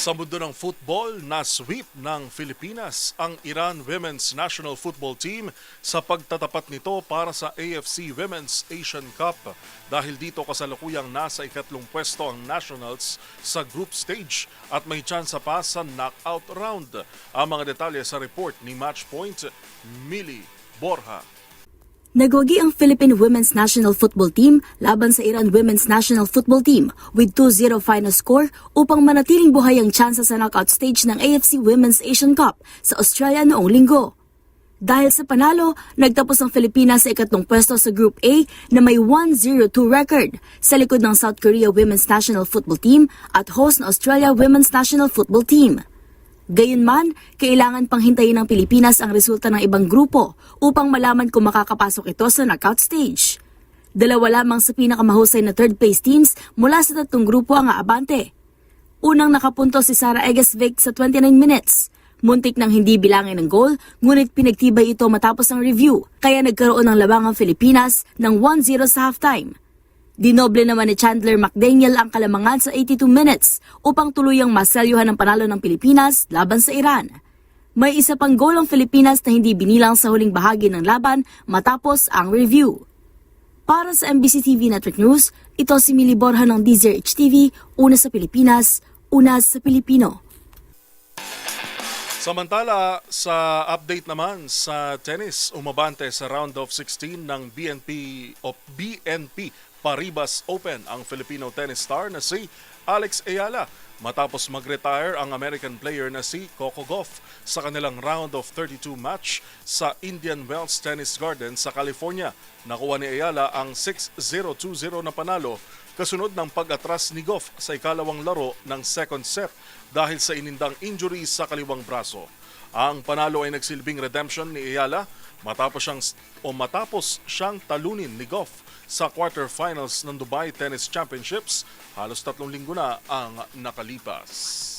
Sa mundo ng football, na-sweep ng Pilipinas ang Iran Women's National Football Team sa pagtatapat nito para sa AFC Women's Asian Cup. Dahil dito kasalukuyang nasa ikatlong pwesto ang Nationals sa group stage at may tsansa pa sa knockout round. Ang mga detalye sa report ni Matchpoint, Millie Borja. Nagwagi ang Philippine Women's National Football Team laban sa Iran Women's National Football Team with 2-0 final score upang manatiling buhay ang tsansa sa knockout stage ng AFC Women's Asian Cup sa Australia noong linggo. Dahil sa panalo, nagtapos ang Pilipinas sa ikatlong pwesto sa Group A na may 1-0-2 record sa likod ng South Korea Women's National Football Team at host na Australia Women's National Football Team. Gayunman, kailangan pang hintayin ng Pilipinas ang resulta ng ibang grupo upang malaman kung makakapasok ito sa knockout stage. Dalawa lamang sa pinakamahusay na third place teams mula sa tatlong grupo ang aabante. Unang nakapunto si Sara Egesvik sa 29 minutes. Muntik nang hindi bilangin ng goal, ngunit pinagtibay ito matapos ang review, kaya nagkaroon ng labangang Pilipinas ng 1-0 sa halftime. Dinoble naman ni Chandler McDaniel ang kalamangan sa 82 minutes upang tuluyang maselyuhan ang panalo ng Pilipinas laban sa Iran. May isa pang goal ang Pilipinas na hindi binilang sa huling bahagi ng laban matapos ang review. Para sa MBC TV Network News, ito si Millie Borja ng DZRH TV, una sa Pilipinas, una sa Pilipino. Samantala, sa update naman sa tennis, umabante sa round of 16 ng BNP Paribas Open ang Filipino tennis star na si Alex Ayala matapos mag-retire ang American player na si Coco Gauff sa kanilang round of 32 match sa Indian Wells Tennis Garden sa California. Nakuha ni Ayala ang 6-0, 2-0 na panalo kasunod ng pag-atras ni Gauff sa ikalawang laro ng second set dahil sa inindang injury sa kaliwang braso. Ang panalo ay nagsilbing redemption ni Ayala matapos siyang talunin ni Gauff sa quarterfinals ng Dubai Tennis Championships. Halos 3 linggo na ang nakalipas.